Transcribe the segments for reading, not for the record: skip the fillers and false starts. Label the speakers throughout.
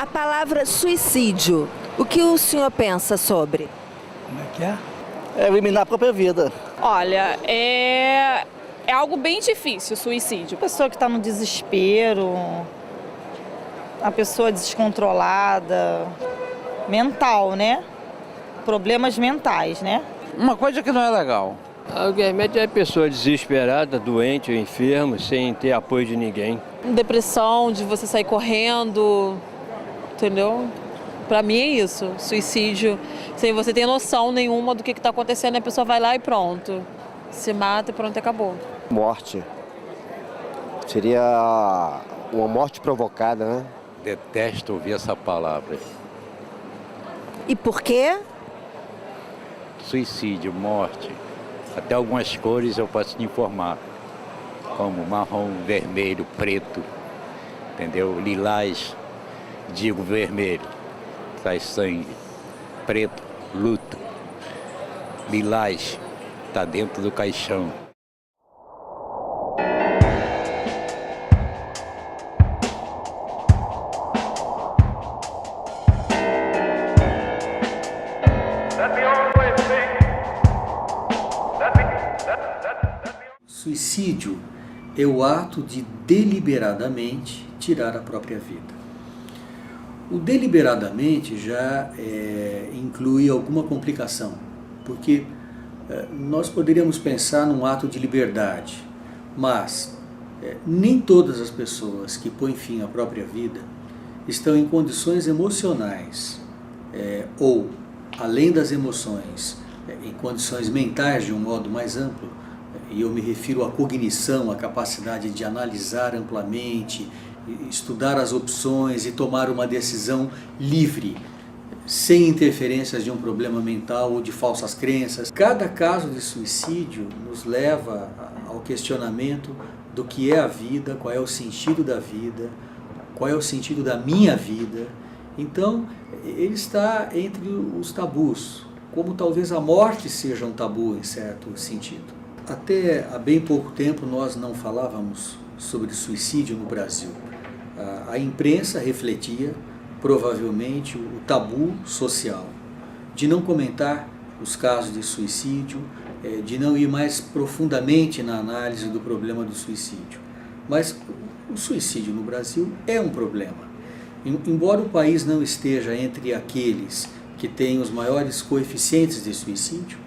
Speaker 1: A palavra suicídio, o que o senhor pensa sobre?
Speaker 2: Como é que é?
Speaker 3: É eliminar a própria vida.
Speaker 4: Olha, é algo bem difícil, o suicídio.
Speaker 5: A pessoa que está no desespero, a pessoa descontrolada, mental, né? Problemas mentais, né?
Speaker 6: Uma coisa que não é legal. Obviamente é pessoa desesperada, doente ou enfermo, sem ter apoio de ninguém.
Speaker 7: Depressão, de você sair correndo, entendeu? Pra mim é isso, suicídio, sem você ter noção nenhuma do que está acontecendo, a pessoa vai lá e pronto, se mata e pronto, acabou.
Speaker 8: Morte. Seria uma morte provocada, né?
Speaker 9: Detesto ouvir essa palavra.
Speaker 1: E por quê?
Speaker 9: Suicídio, morte. Até algumas cores eu posso te informar. Como marrom, vermelho, preto, entendeu? Lilás, digo vermelho, traz sangue. Preto, luto. Lilás, está dentro do caixão.
Speaker 2: Suicídio é o ato de deliberadamente tirar a própria vida. O deliberadamente já inclui alguma complicação, porque nós poderíamos pensar num ato de liberdade, mas nem todas as pessoas que põem fim à própria vida estão em condições emocionais ou, além das emoções, em condições mentais de um modo mais amplo, e eu me refiro à cognição, à capacidade de analisar amplamente, estudar as opções e tomar uma decisão livre, sem interferências de um problema mental ou de falsas crenças. Cada caso de suicídio nos leva ao questionamento do que é a vida, qual é o sentido da vida, qual é o sentido da minha vida. Então, ele está entre os tabus, como talvez a morte seja um tabu em certo sentido. Até há bem pouco tempo nós não falávamos sobre suicídio no Brasil. A imprensa refletia, provavelmente, o tabu social, de não comentar os casos de suicídio, de não ir mais profundamente na análise do problema do suicídio. Mas o suicídio no Brasil é um problema. Embora o país não esteja entre aqueles que têm os maiores coeficientes de suicídio,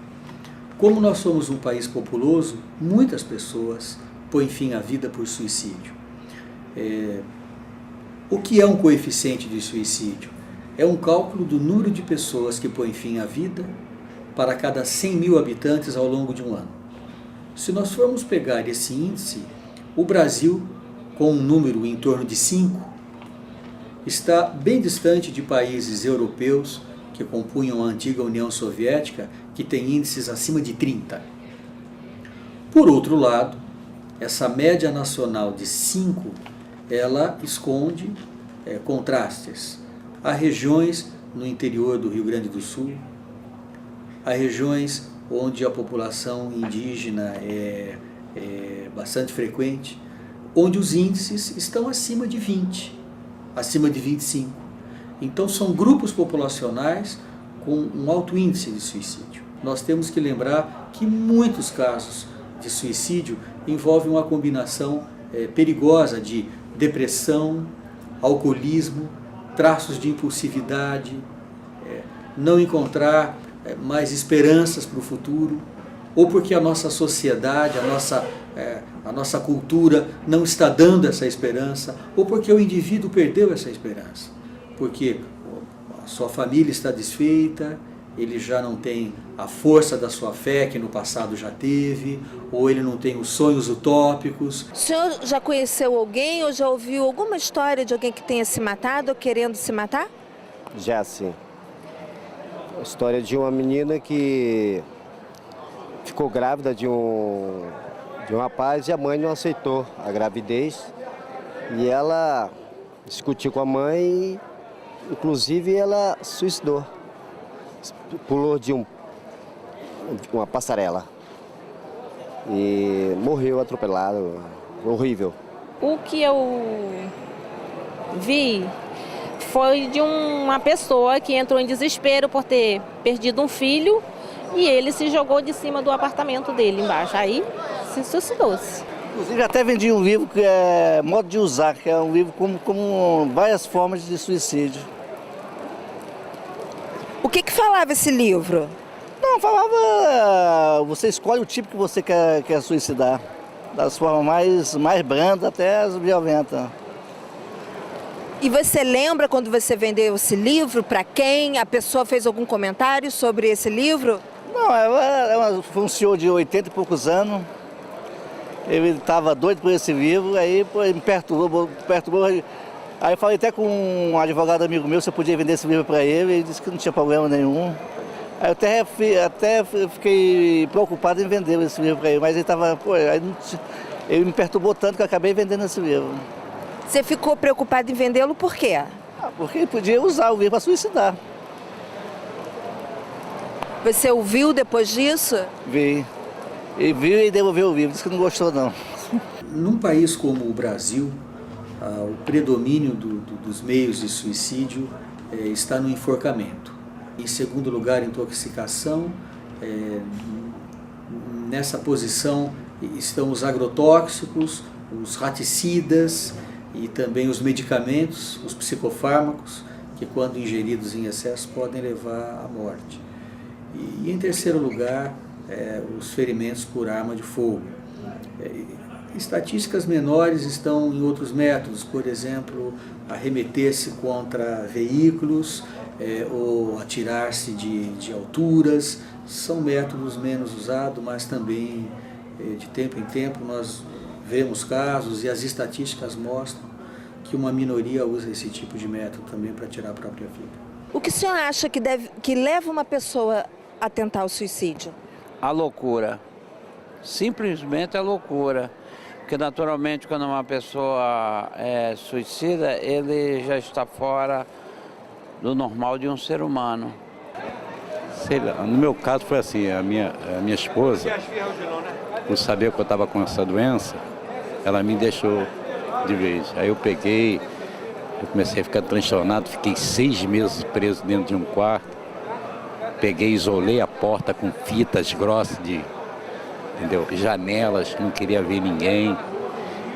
Speaker 2: como nós somos um país populoso, muitas pessoas põem fim à vida por suicídio. O que é um coeficiente de suicídio? É um cálculo do número de pessoas que põem fim à vida para cada 100 mil habitantes ao longo de um ano. Se nós formos pegar esse índice, o Brasil, com um número em torno de 5, está bem distante de países europeus que compunham a antiga União Soviética, que tem índices acima de 30. Por outro lado, essa média nacional de 5, ela esconde contrastes. Há regiões no interior do Rio Grande do Sul, há regiões onde a população indígena é bastante frequente, onde os índices estão acima de 20, acima de 25. Então são grupos populacionais com um alto índice de suicídio. Nós temos que lembrar que muitos casos de suicídio envolvem uma combinação perigosa de depressão, alcoolismo, traços de impulsividade, não encontrar mais esperanças para o futuro, ou porque a nossa sociedade, a nossa cultura não está dando essa esperança, ou porque o indivíduo perdeu essa esperança, porque a sua família está desfeita, ele já não tem a força da sua fé que no passado já teve, ou ele não tem os sonhos utópicos.
Speaker 1: O senhor já conheceu alguém ou já ouviu alguma história de alguém que tenha se matado ou querendo se matar?
Speaker 8: Já sim. A história de uma menina que ficou grávida de um rapaz e a mãe não aceitou a gravidez. E ela discutiu com a mãe e, inclusive, ela suicidou. Pulou de uma passarela e morreu atropelado, horrível.
Speaker 7: O que eu vi
Speaker 10: Foi de uma pessoa que entrou em desespero por ter perdido um filho e ele se jogou de cima do apartamento dele embaixo. Aí se suicidou-se.
Speaker 3: Inclusive até vendi um livro que é Modo de Usar, que é um livro com várias formas de suicídio.
Speaker 1: O que falava esse livro?
Speaker 3: Não, falava, você escolhe o tipo que você quer suicidar, das formas mais brandas até as violentas.
Speaker 1: E você lembra quando você vendeu esse livro? Para quem? A pessoa fez algum comentário sobre esse livro?
Speaker 3: Não, foi um senhor de 80 e poucos anos. Ele estava doido por esse livro, aí ele me perturbou. Aí eu falei até com um advogado amigo meu se eu podia vender esse livro para ele, ele disse que não tinha problema nenhum. Aí eu até fiquei preocupado em vender esse livro para ele, mas ele me perturbou tanto que eu acabei vendendo esse livro.
Speaker 1: Você ficou preocupado em vendê-lo por quê?
Speaker 3: Porque ele podia usar o livro para suicidar.
Speaker 1: Você ouviu depois disso?
Speaker 3: Vi. Ele viu e devolveu o livro, disse que não gostou não.
Speaker 2: Num país como o Brasil, o predomínio dos meios de suicídio está no enforcamento. Em segundo lugar, intoxicação. Nessa posição estão os agrotóxicos, os raticidas e também os medicamentos, os psicofármacos, que quando ingeridos em excesso podem levar à morte. E em terceiro lugar, os ferimentos por arma de fogo. Estatísticas menores estão em outros métodos, por exemplo, arremeter-se contra veículos ou atirar-se de alturas. São métodos menos usados, mas também de tempo em tempo nós vemos casos e as estatísticas mostram que uma minoria usa esse tipo de método também para tirar a própria vida.
Speaker 1: O que o senhor acha que leva uma pessoa a tentar o suicídio?
Speaker 6: A loucura. Simplesmente a loucura. Porque naturalmente quando uma pessoa é suicida, ele já está fora do normal de um ser humano.
Speaker 9: Sei lá, no meu caso foi assim, a minha esposa, por saber que eu estava com essa doença, ela me deixou de vez. Aí eu comecei a ficar transtornado, fiquei 6 meses preso dentro de um quarto. Isolei a porta com fitas grossas entendeu? Janelas, não queria ver ninguém,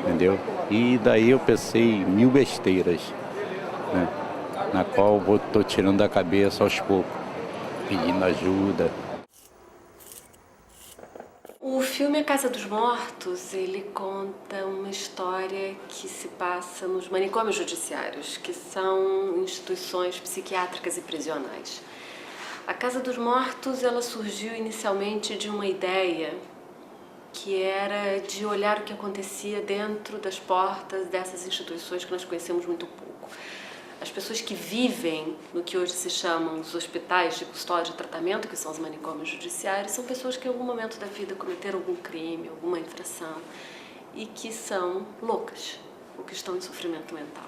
Speaker 9: entendeu? E daí eu pensei em 1000 besteiras, né? Na qual eu estou tirando da cabeça aos poucos, pedindo ajuda.
Speaker 11: O filme A Casa dos Mortos, ele conta uma história que se passa nos manicômios judiciários, que são instituições psiquiátricas e prisionais. A Casa dos Mortos, ela surgiu inicialmente de uma ideia que era de olhar o que acontecia dentro das portas dessas instituições que nós conhecemos muito pouco. As pessoas que vivem no que hoje se chamam os hospitais de custódia e tratamento, que são os manicômios judiciários, são pessoas que em algum momento da vida cometeram algum crime, alguma infração e que são loucas, ou que estão em sofrimento mental.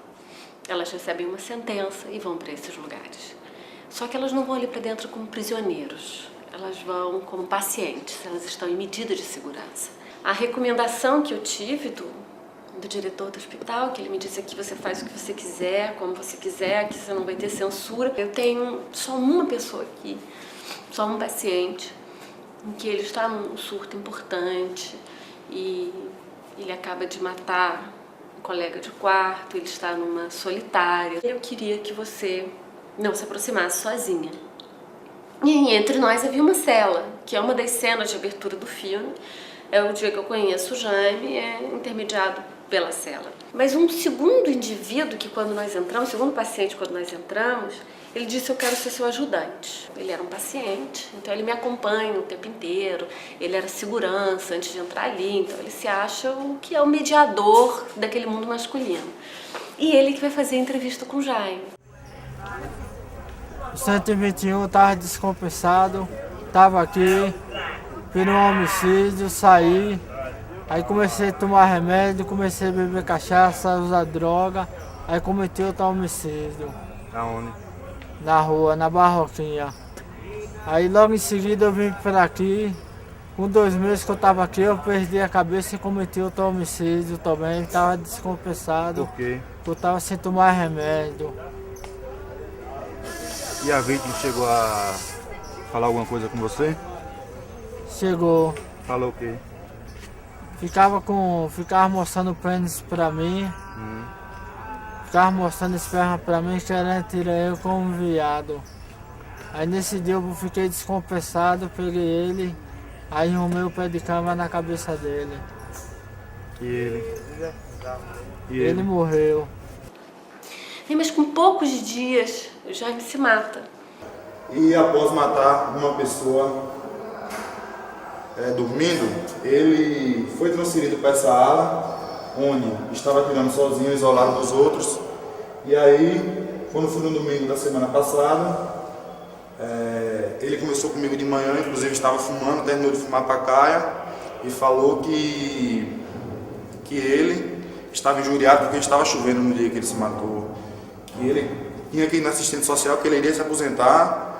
Speaker 11: Elas recebem uma sentença e vão para esses lugares. Só que elas não vão ali para dentro como prisioneiros, elas vão como pacientes, elas estão em medida de segurança. A recomendação que eu tive do diretor do hospital, que ele me disse que você faz o que você quiser, como você quiser, que você não vai ter censura. Eu tenho só uma pessoa aqui, só um paciente, em que ele está num surto importante e ele acaba de matar um colega de quarto, ele está numa solitária. Eu queria que você não se aproximasse sozinha. E entre nós havia uma cela, que é uma das cenas de abertura do filme. É o dia que eu conheço o Jaime, é intermediado pela cela. Mas um segundo indivíduo que quando nós entramos, segundo paciente quando nós entramos, ele disse: eu quero ser seu ajudante. Ele era um paciente, então ele me acompanha o tempo inteiro, ele era segurança antes de entrar ali, então ele se acha o que é o mediador daquele mundo masculino. E ele que vai fazer a entrevista com o Jaime.
Speaker 12: O 121 estava descompensado, estava aqui, fiz um homicídio, saí, aí comecei a tomar remédio, comecei a beber cachaça, usar droga, aí cometi outro homicídio.
Speaker 13: Aonde?
Speaker 12: Na rua, na Barroquinha. Aí logo em seguida eu vim para aqui, com 2 meses que eu estava aqui, eu perdi a cabeça e cometi outro homicídio também, estava descompensado.
Speaker 13: Por quê?
Speaker 12: Eu estava sem tomar remédio.
Speaker 13: E a vítima chegou a falar alguma coisa com você?
Speaker 12: Chegou.
Speaker 13: Falou o quê?
Speaker 12: Ficava mostrando o pênis pra mim. Ficava mostrando esperma pra mim, querendo tirar eu como viado. Aí nesse dia eu fiquei descompensado, peguei ele, aí arrumei o pé de cama na cabeça dele.
Speaker 13: E ele?
Speaker 12: Ele morreu.
Speaker 11: Mas com poucos dias, o Jaime se mata.
Speaker 14: E após matar uma pessoa dormindo, ele foi transferido para essa ala, onde estava treinando sozinho, isolado dos outros. E aí, quando foi no domingo da semana passada, ele começou comigo de manhã, inclusive estava fumando, terminou de fumar pacaia e falou que ele estava injuriado porque estava chovendo no dia que ele se matou. Que ele tinha que ir na assistente social, que ele iria se aposentar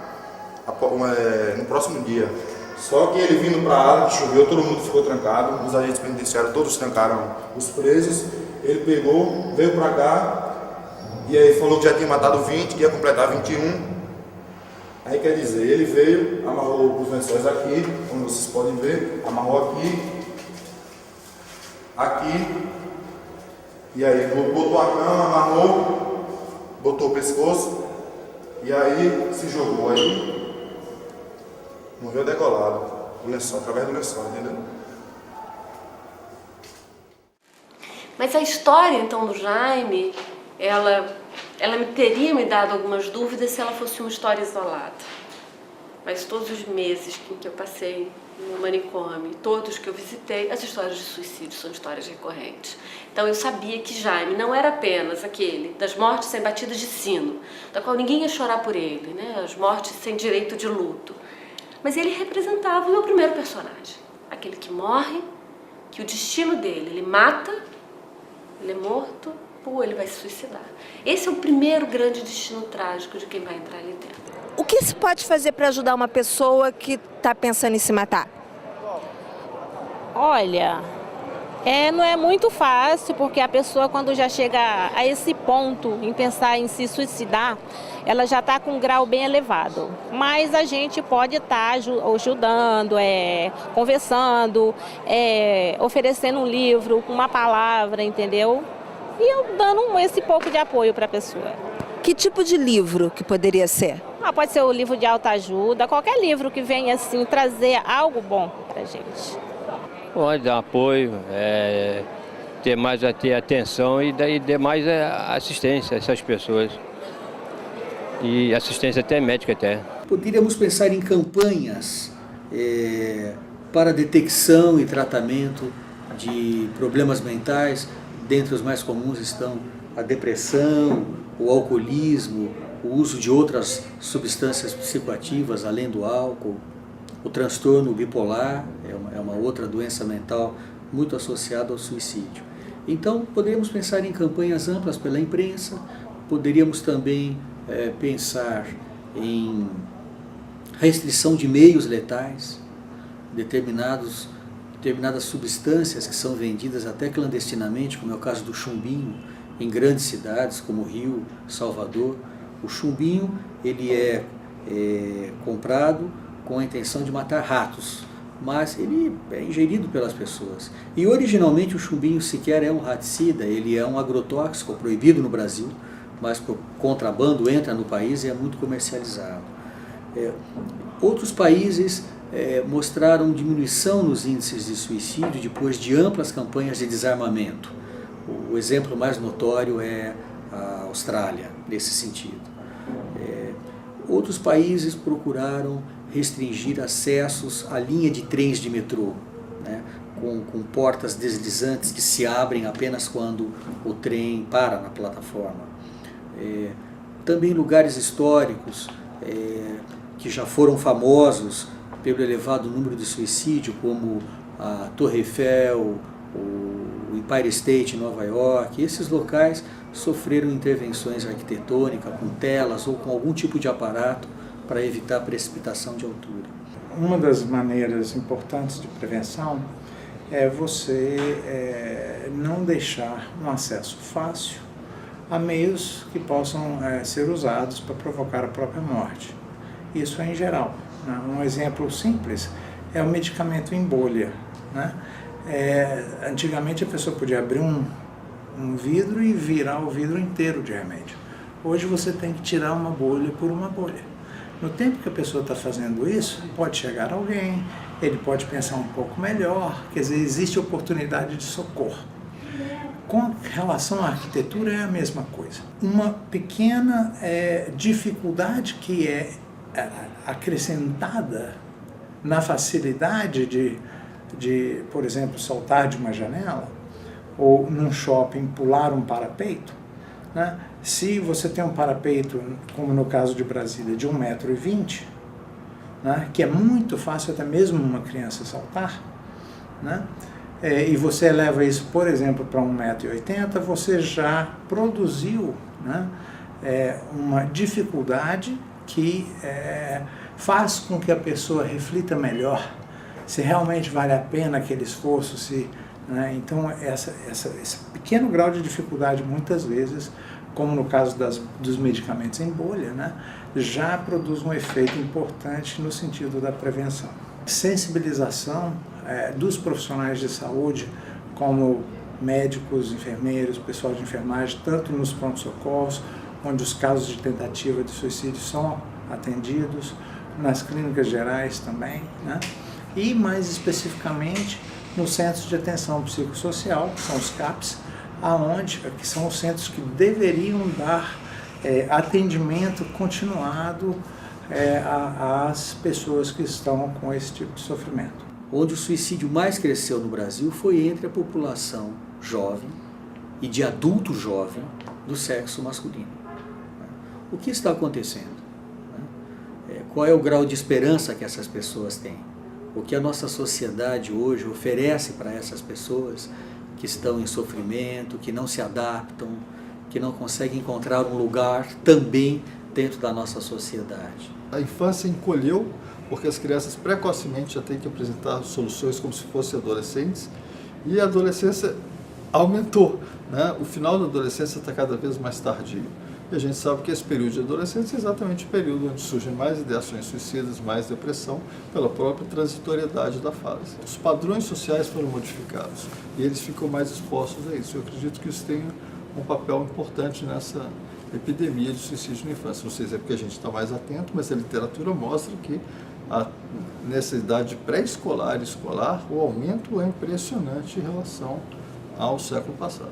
Speaker 14: no próximo dia. Só que ele vindo para a área, que choveu, todo mundo ficou trancado, os agentes penitenciários todos trancaram os presos. Ele pegou, veio para cá e aí falou que já tinha matado 20, que ia completar 21. Aí quer dizer, ele veio, amarrou os lençóis aqui, como vocês podem ver, amarrou aqui, e aí botou a cama, amarrou, botou o pescoço, e aí se jogou aí. Morreu degolado, o lençol, através do lençol, entendeu?
Speaker 11: Mas a história, então, do Jaime, ela teria me dado algumas dúvidas se ela fosse uma história isolada. Mas todos os meses que eu passei no manicômio, todos que eu visitei, as histórias de suicídio são histórias recorrentes. Então eu sabia que Jaime não era apenas aquele das mortes sem batidas de sino, da qual ninguém ia chorar por ele, né? As mortes sem direito de luto. Mas ele representava o meu primeiro personagem, aquele que morre, que o destino dele, ele mata, ele é morto, ou ele vai se suicidar. Esse é o primeiro grande destino trágico de quem vai entrar ali dentro.
Speaker 1: O que se pode fazer para ajudar uma pessoa que está pensando em se matar?
Speaker 10: Olha, não é muito fácil, porque a pessoa, quando já chega a esse ponto, em pensar em se suicidar, ela já está com um grau bem elevado. Mas a gente pode estar ajudando, conversando, oferecendo um livro, uma palavra, entendeu? E eu dando esse pouco de apoio para a pessoa.
Speaker 1: Que tipo de livro que poderia ser?
Speaker 10: Pode ser o livro de autoajuda, qualquer livro que venha assim trazer algo bom para a gente.
Speaker 15: Pode dar apoio, ter mais atenção e daí dar mais assistência a essas pessoas. E assistência até médica até.
Speaker 2: Poderíamos pensar em campanhas para detecção e tratamento de problemas mentais. Dentre os mais comuns estão a depressão, o alcoolismo, o uso de outras substâncias psicoativas além do álcool, o transtorno bipolar, é uma outra doença mental muito associada ao suicídio. Então, poderíamos pensar em campanhas amplas pela imprensa, poderíamos também pensar em restrição de meios letais, determinadas substâncias que são vendidas até clandestinamente, como é o caso do chumbinho, em grandes cidades como Rio, Salvador. O chumbinho ele é comprado com a intenção de matar ratos, mas ele é ingerido pelas pessoas. E originalmente o chumbinho sequer é um raticida, ele é um agrotóxico proibido no Brasil, mas por contrabando entra no país e é muito comercializado. Outros países mostraram diminuição nos índices de suicídio depois de amplas campanhas de desarmamento. O exemplo mais notório é a Austrália, nesse sentido. Outros países procuraram restringir acessos à linha de trens de metrô, né, com portas deslizantes que se abrem apenas quando o trem para na plataforma. Também lugares históricos que já foram famosos pelo elevado número de suicídio, como a Torre Eiffel, o Empire State em Nova York. Esses locais sofreram intervenções arquitetônicas com telas ou com algum tipo de aparato para evitar precipitação de altura.
Speaker 16: Uma das maneiras importantes de prevenção é você não deixar um acesso fácil a meios que possam ser usados para provocar a própria morte. Isso é em geral. Né? Um exemplo simples é o medicamento em bolha. Né? Antigamente a pessoa podia abrir um vidro e virar o vidro inteiro de remédio. Hoje você tem que tirar uma bolha por uma bolha. No tempo que a pessoa está fazendo isso, pode chegar alguém, ele pode pensar um pouco melhor, quer dizer, existe oportunidade de socorro. Com relação à arquitetura é a mesma coisa. Uma pequena dificuldade que é acrescentada na facilidade de, por exemplo, saltar de uma janela, ou num shopping pular um parapeito, né? Se você tem um parapeito, como no caso de Brasília, de 1,20 m, né? Que é muito fácil até mesmo uma criança saltar, né? E você eleva isso, por exemplo, para 1,80 m, você já produziu, né? Uma dificuldade que faz com que a pessoa reflita melhor se realmente vale a pena aquele esforço, né? Então esse pequeno grau de dificuldade, muitas vezes, como no caso dos medicamentos em bolha, né, já produz um efeito importante no sentido da prevenção. Sensibilização dos profissionais de saúde, como médicos, enfermeiros, pessoal de enfermagem, tanto nos pronto-socorros, onde os casos de tentativa de suicídio são atendidos, nas clínicas gerais também, né? E mais especificamente nos centros de atenção psicossocial, que são os CAPs, que são os centros que deveriam dar atendimento continuado às pessoas que estão com esse tipo de sofrimento.
Speaker 2: Onde o suicídio mais cresceu no Brasil foi entre a população jovem e de adulto jovem do sexo masculino. O que está acontecendo? Qual é o grau de esperança que essas pessoas têm? O que a nossa sociedade hoje oferece para essas pessoas que estão em sofrimento, que não se adaptam, que não conseguem encontrar um lugar também dentro da nossa sociedade?
Speaker 17: A infância encolheu porque as crianças precocemente já têm que apresentar soluções como se fossem adolescentes, e a adolescência aumentou, né? O final da adolescência está cada vez mais tardio. E a gente sabe que esse período de adolescência é exatamente o período onde surgem mais ideações suicidas, mais depressão, pela própria transitoriedade da fase. Os padrões sociais foram modificados e eles ficam mais expostos a isso. Eu acredito que isso tem um papel importante nessa epidemia de suicídio na infância. Não sei se é porque a gente está mais atento, mas a literatura mostra que nessa idade pré-escolar e escolar, o aumento é impressionante em relação ao século passado.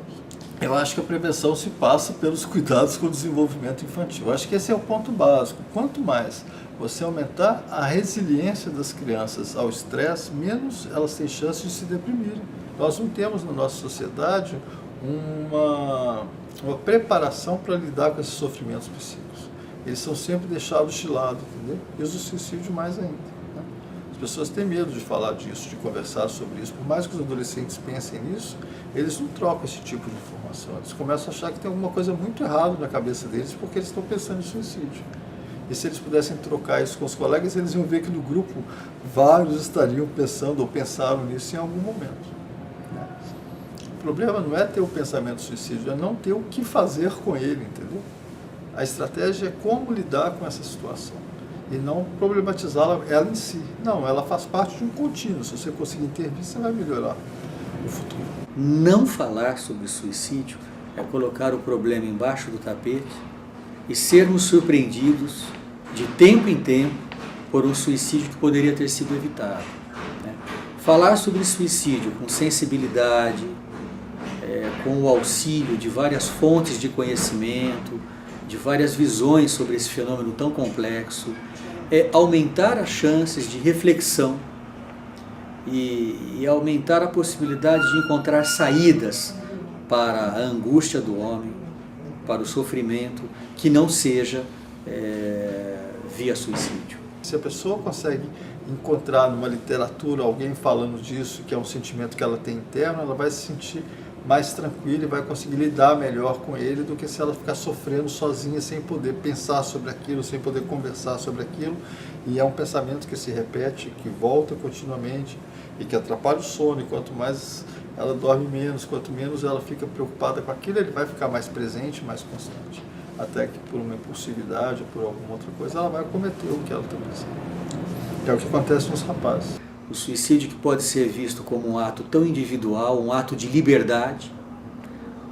Speaker 17: Eu acho que a prevenção se passa pelos cuidados com o desenvolvimento infantil. Eu acho que esse é o ponto básico. Quanto mais você aumentar a resiliência das crianças ao estresse, menos elas têm chance de se deprimirem. Nós não temos na nossa sociedade uma preparação para lidar com esses sofrimentos psíquicos. Eles são sempre deixados de lado, entendeu? E os suicídios mais ainda. Né? As pessoas têm medo de falar disso, de conversar sobre isso. Por mais que os adolescentes pensem nisso, eles não trocam esse tipo de informação. Eles começam a achar que tem alguma coisa muito errada na cabeça deles porque eles estão pensando em suicídio. E se eles pudessem trocar isso com os colegas, eles iam ver que no grupo vários estariam pensando ou pensaram nisso em algum momento. Né? O problema não é ter o pensamento suicídio, é não ter o que fazer com ele, entendeu? A estratégia é como lidar com essa situação e não problematizá-la ela em si. Não, ela faz parte de um contínuo. Se você conseguir intervir, você vai melhorar o futuro.
Speaker 2: Não falar sobre suicídio é colocar o problema embaixo do tapete e sermos surpreendidos de tempo em tempo por um suicídio que poderia ter sido evitado. Né? Falar sobre suicídio com sensibilidade, com o auxílio de várias fontes de conhecimento, de várias visões sobre esse fenômeno tão complexo, é aumentar as chances de reflexão e aumentar a possibilidade de encontrar saídas para a angústia do homem, para o sofrimento, que não seja via suicídio.
Speaker 17: Se a pessoa consegue encontrar numa literatura alguém falando disso, que é um sentimento que ela tem interno, ela vai se sentir mais tranquila e vai conseguir lidar melhor com ele do que se ela ficar sofrendo sozinha, sem poder pensar sobre aquilo, sem poder conversar sobre aquilo. E é um pensamento que se repete, que volta continuamente e que atrapalha o sono. E quanto mais ela dorme menos, quanto menos ela fica preocupada com aquilo, ele vai ficar mais presente, mais constante. Até que por uma impulsividade ou por alguma outra coisa, ela vai cometer o que ela está pensando. É o que acontece nos rapazes.
Speaker 2: O suicídio, que pode ser visto como um ato tão individual, um ato de liberdade,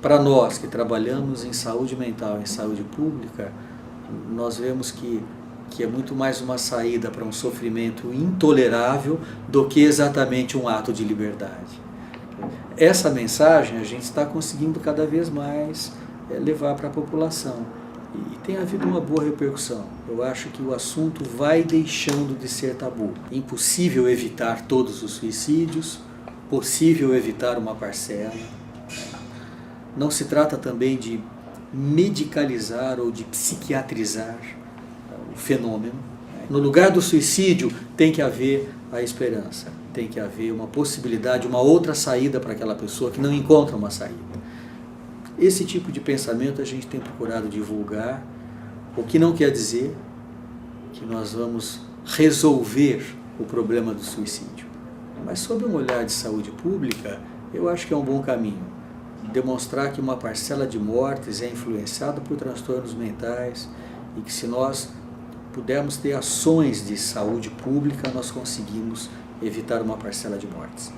Speaker 2: para nós que trabalhamos em saúde mental, em saúde pública, nós vemos que é muito mais uma saída para um sofrimento intolerável do que exatamente um ato de liberdade. Essa mensagem a gente está conseguindo cada vez mais levar para a população e tem havido uma boa repercussão. Eu acho que o assunto vai deixando de ser tabu. É impossível evitar todos os suicídios, possível evitar uma parcela. Não se trata também de medicalizar ou de psiquiatrizar o fenômeno. No lugar do suicídio tem que haver a esperança, tem que haver uma possibilidade, uma outra saída para aquela pessoa que não encontra uma saída. Esse tipo de pensamento a gente tem procurado divulgar, o que não quer dizer que nós vamos resolver o problema do suicídio. Mas sob um olhar de saúde pública, eu acho que é um bom caminho. Demonstrar que uma parcela de mortes é influenciada por transtornos mentais e que se nós pudermos ter ações de saúde pública, nós conseguimos evitar uma parcela de mortes.